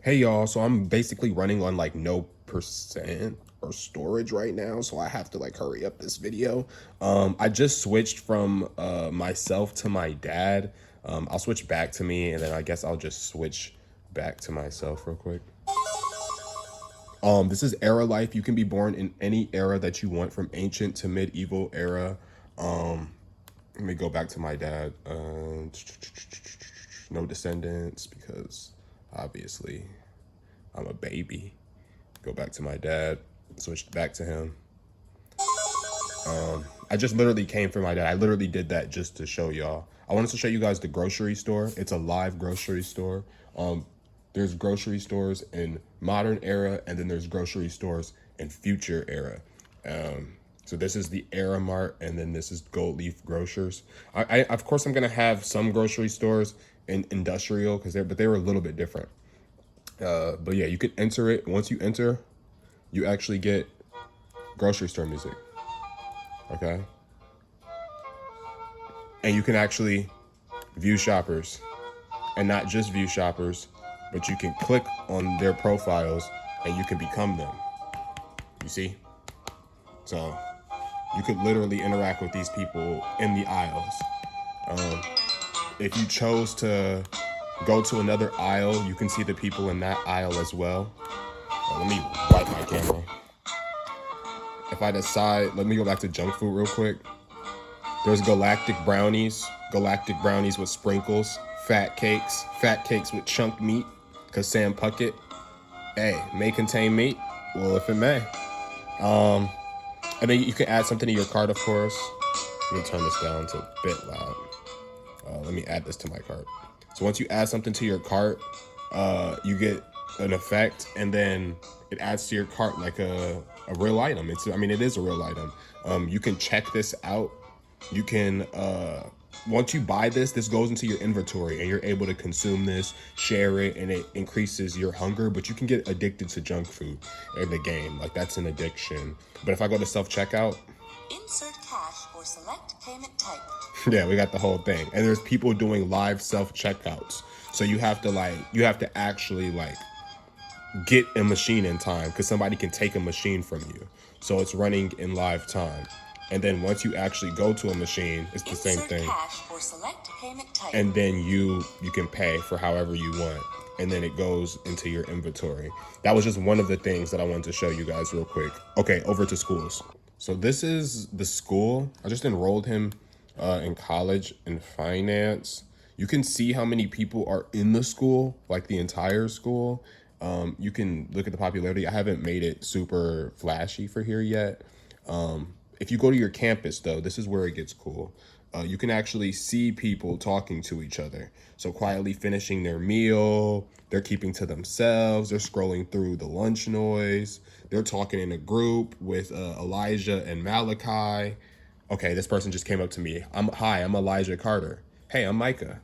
Hey y'all, so I'm basically running on like no percent or storage right now, so I have to like hurry up this video. I just switched from myself to my dad. I'll switch back to me and then I guess I'll just switch back to myself real quick. This is era life. You can be born in any era that you want, from ancient to medieval era. Let me go back to my dad. No descendants because obviously I'm a baby. Go back to my dad, switched back to him. I just literally came from my dad. I literally did that just to show y'all. I wanted to show you guys the grocery store. It's a live grocery store. There's grocery stores in modern era, and then there's grocery stores in future era. So this is the Era Mart, and then this is Gold Leaf Grocers. I of course I'm gonna have some grocery stores in industrial because they're a little bit different. But yeah, you could enter it. Once you enter, you actually get grocery store music. Okay. And you can actually view shoppers, and not just view shoppers, but you can click on their profiles and you can become them. You see? So you could literally interact with these people in the aisles. If you chose to go to another aisle, you can see the people in that aisle as well. Let me wipe my camera. If I decide, let me go back to junk food real quick. There's galactic brownies with sprinkles, fat cakes with chunk meat, because Sam Puckett, hey, may contain meat. Well, if it may. And then you can add something to your cart, of course. Let me turn this down to a bit loud. Let me add this to my cart. So once you add something to your cart, you get an effect, and then it adds to your cart like a real item. It is a real item. You can check this out. You can, once you buy this goes into your inventory and you're able to consume this, share it, and it increases your hunger. But you can get addicted to junk food in the game. Like, that's an addiction. But if I go to self-checkout, insert cash or select payment type. Yeah, we got the whole thing. And there's people doing live self-checkouts. So you have to actually get a machine in time, because somebody can take a machine from you. So it's running in live time. And then once you actually go to a machine, it's the same thing. Cash or select payment type. And then you can pay for however you want. And then it goes into your inventory. That was just one of the things that I wanted to show you guys real quick. Okay, over to schools. So this is the school. I just enrolled him in college in finance. You can see how many people are in the school, like the entire school. You can look at the popularity. I haven't made it super flashy for here yet. If you go to your campus, though, this is where it gets cool. You can actually see people talking to each other. So quietly finishing their meal, they're keeping to themselves, they're scrolling through the lunch noise, they're talking in a group with Elijah and Malachi. Okay, this person just came up to me. Hi, I'm Elijah Carter. Hey, I'm Micah.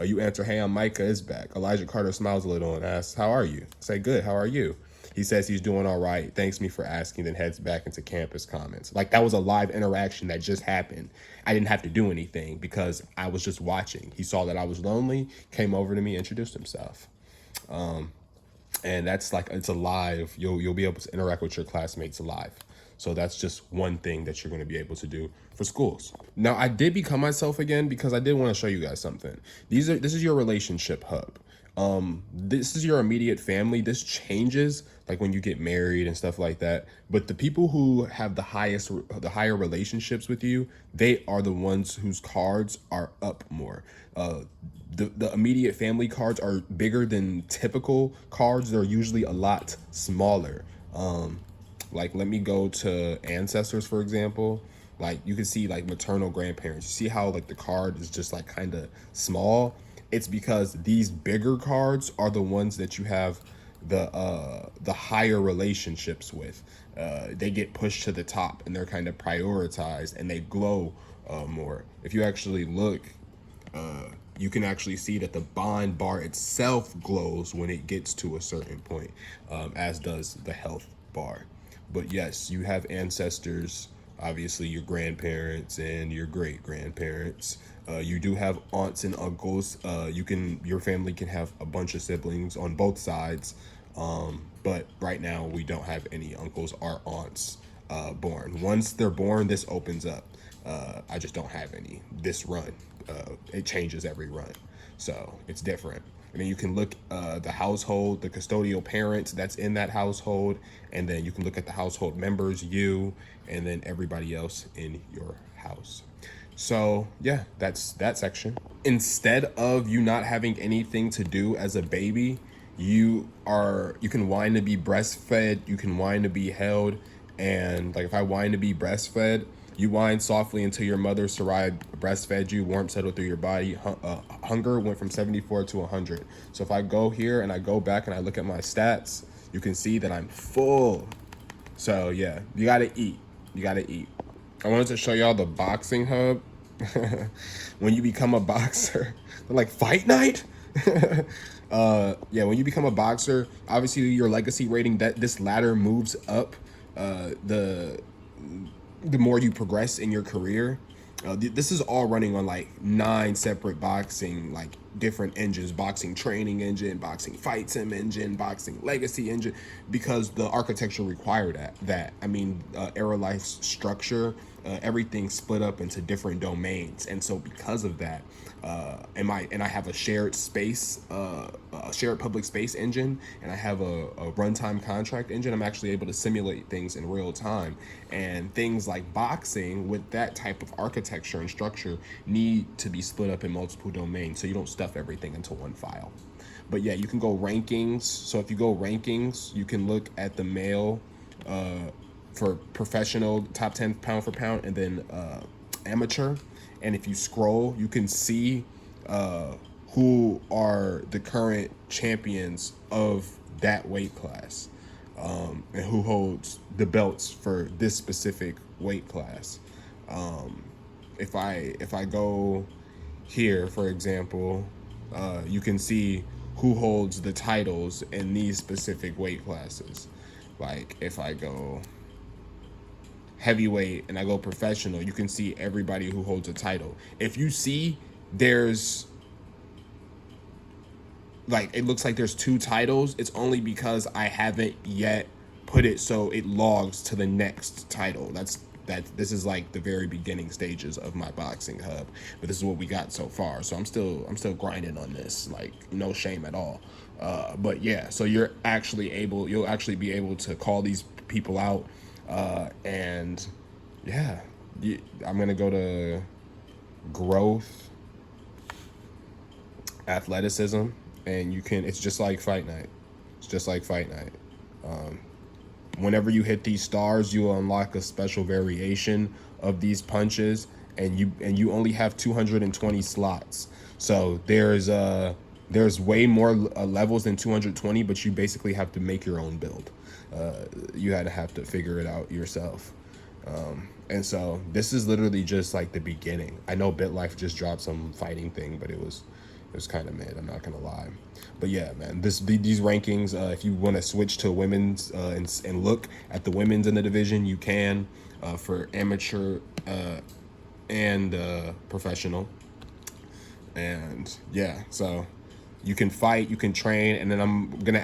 You answer, hey, I'm Micah is back. Elijah Carter smiles a little and asks, how are you? Say, good, how are you? He says he's doing all right, thanks me for asking, then heads back into campus comments. Like, that was a live interaction that just happened. I didn't have to do anything because I was just watching. He saw that I was lonely, came over to me, introduced himself. And that's it's a live, you'll be able to interact with your classmates live. So that's just one thing that you're going to be able to do for schools. Now, I did become myself again because I did want to show you guys something. This is your relationship hub. This is your immediate family. This changes like when you get married and stuff like that. But the people who have the higher relationships with you, they are the ones whose cards are up more. The immediate family cards are bigger than typical cards. They're usually a lot smaller. Like, let me go to ancestors, for example. Like, you can see like maternal grandparents. You see how like the card is just like kind of small. It's because these bigger cards are the ones that you have the higher relationships with. They get pushed to the top and they're kind of prioritized and they glow more. If you actually look, you can actually see that the bond bar itself glows when it gets to a certain point, as does the health bar. But yes, you have ancestors obviously your grandparents and your great grandparents. You do have aunts and uncles. Your family can have a bunch of siblings on both sides. But right now we don't have any uncles or aunts born. Once they're born, this opens up. I just don't have any this run. It changes every run, so it's different. And then you can look the household, the custodial parents that's in that household, and then you can look at the household members, you, and then everybody else in your house. So yeah, that's that section. Instead of you not having anything to do as a baby, you can whine to be breastfed, you can whine to be held, and like if I whine to be breastfed, you whine softly until your mother Sarai breastfed you, warmth settled through your body. Hunger went from 74 to 100. So if I go here and I go back and I look at my stats, you can see that I'm full. So yeah, you gotta eat. You gotta eat. I wanted to show y'all the boxing hub. When you become a boxer, like fight night. Yeah, when you become a boxer, obviously your legacy rating, that this ladder moves up. The more you progress in your career. This is all running on like 9 separate boxing, like different engines: boxing training engine, boxing fight sim engine, boxing legacy engine, because the architecture required that. I mean, ERALIFE's structure, everything's split up into different domains, and so because of that, and I have a shared space, a shared public space engine, and I have a runtime contract engine. I'm actually able to simulate things in real time, and things like boxing with that type of architecture and structure need to be split up in multiple domains, so you don't stuff everything into one file. But yeah, you can go rankings. So if you go rankings, you can look at the male for professional top 10 pound for pound, and then amateur. And if you scroll, you can see who are the current champions of that weight class, and who holds the belts for this specific weight class. If I go here, for example, you can see who holds the titles in these specific weight classes. Like if I go heavyweight and I go professional, you can see everybody who holds a title. If you see there's like, it looks like there's 2 titles, it's only because I haven't yet put it so it logs to the next title. This is like the very beginning stages of my boxing hub, but this is what we got so far. So I'm still grinding on this, like no shame at all. But yeah, so you'll actually be able to call these people out. And yeah, I'm gonna go to growth, athleticism, and it's just like fight night. It's just like fight night. Whenever you hit these stars, you will unlock a special variation of these punches, and you only have 220 slots. So there's way more levels than 220, but you basically have to make your own build. You have to figure it out yourself. And so this is literally just like the beginning. I know BitLife just dropped some fighting thing, but it was kind of mid, I'm not gonna lie. But yeah, man, these rankings, if you want to switch to women's and look at the women's in the division, you can, for amateur and professional. And yeah, so you can fight, you can train, and then I'm gonna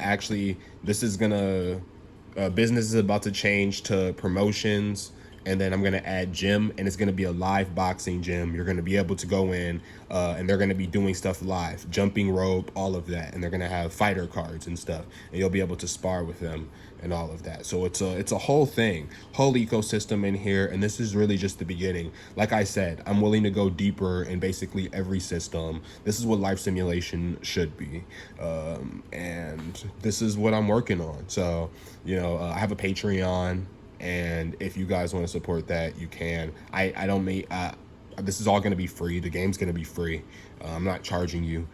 business is about to change to promotions, and then I'm gonna add gym, and it's gonna be a live boxing gym. You're gonna be able to go in, and they're gonna be doing stuff live, jumping rope, all of that, and they're gonna have fighter cards and stuff, and you'll be able to spar with them and all of that. So it's a whole thing, whole ecosystem in here, and this is really just the beginning. Like I said, I'm willing to go deeper in basically every system. This is what life simulation should be, and this is what I'm working on. So I have a Patreon. And if you guys want to support that, you can. I don't make this is all going to be free. The game's going to be free. I'm not charging you,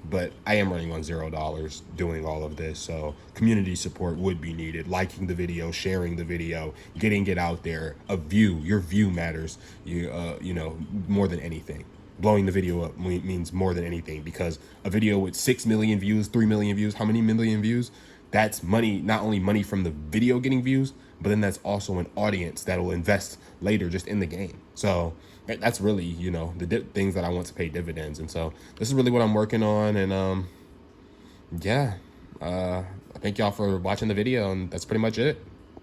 but I am running on $0 doing all of this. So community support would be needed. Liking the video, sharing the video, getting it out there. Your view matters. More than anything. Blowing the video up means more than anything, because a video with 6 million views, 3 million views, how many million views? That's money. Not only money from the video getting views, but then that's also an audience that will invest later just in the game. So that's really, you know, the things that I want to pay dividends. And so this is really what I'm working on. And yeah, thank y'all for watching the video, and that's pretty much it.